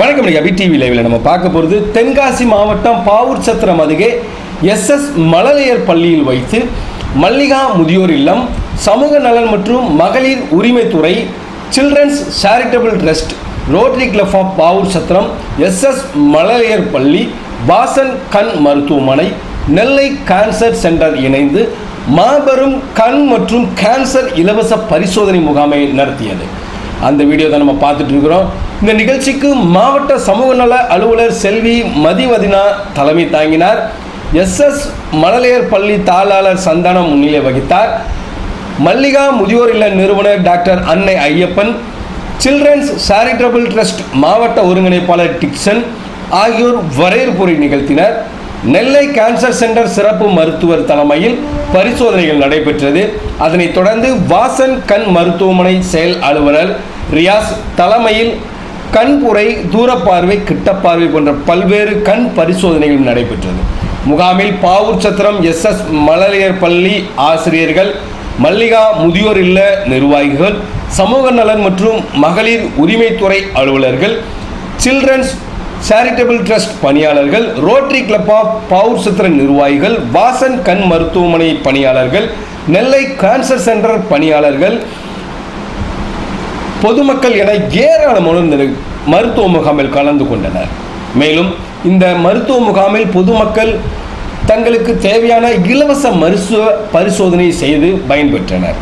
வணக்கம். அபிடிவி லைவ்ல நம்ம பார்க்க போகிறது தென்காசி மாவட்டம் பாவூர் சத்திரம் அருகே எஸ்எஸ் மழலையர் பள்ளியில் வைத்து மல்லிகா முதியோர் இல்லம், சமூக நலன் மற்றும் மகளிர் உரிமைத்துறை, children's charitable trust, rotary club of Pavoor Chatram, SS மழலையர் பள்ளி, வாசன் கண் மருத்துவமனை, நெல்லை கேன்சர் சென்டர் இணைந்து மாபெரும் கண் மற்றும் கேன்சர் இலவச பரிசோதனை முகாமை நடத்தியது. அந்த வீடியோ தான் நம்ம பார்த்துட்டு இருக்கிறோம். இந்த நிகழ்ச்சிக்கு மாவட்ட சமூக நல அலுவலர் செல்வி மதிவதினா தலைமை தாங்கினார். எஸ்எஸ் மழலையர் பள்ளி தாளாளர் சந்தானம் முன்னிலை வகித்தார். மல்லிகா முதியோர் இல்ல நிறுவனர் டாக்டர் அன்னை ஐயப்பன், சில்ட்ரன்ஸ் சேரிட்டபிள் ட்ரஸ்ட் மாவட்ட ஒருங்கிணைப்பாளர் டிக்சன் ஆகியோர் வரவேற்புரை நிகழ்த்தினர். நெல்லை கேன்சர் சென்டர் சிறப்பு மருத்துவர் தலைமையில் பரிசோதனைகள் நடைபெற்றது. அதனைத் தொடர்ந்து வாசன் கண் மருத்துவமனை செயல் அலுவலர் ரியாஸ் தலைமையில் கண்புரை, தூரப்பார்வை, கிட்டப்பார்வை போன்ற பல்வேறு கண் பரிசோதனைகள் நடைபெற்றது. முகாமில் பாவூர் சத்திரம் எஸ்எஸ் மழலையர் பள்ளி ஆசிரியர்கள், மல்லிகா முதியோர் இல்ல நிர்வாகிகள், சமூக நலன் மற்றும் மகளிர் உரிமைத்துறை அலுவலர்கள், சில்ட்ரன்ஸ் சேரிட்டபிள் ட்ரஸ்ட் பணியாளர்கள், ரோட்டரி கிளப் ஆஃப் பாவூர் சத்திரம் நிர்வாகிகள், வாசன் கண் மருத்துவமனை பணியாளர்கள், நெல்லை கேன்சர் சென்டர் பணியாளர்கள், பொதுமக்கள் என ஏராளமான மருத்துவ முகாமில் கலந்து கொண்டனர். மேலும் இந்த மருத்துவ முகாமில் பொதுமக்கள் தங்களுக்கு தேவையான இலவச மருத்துவ பரிசோதனை செய்து பயன்பெற்றனர்.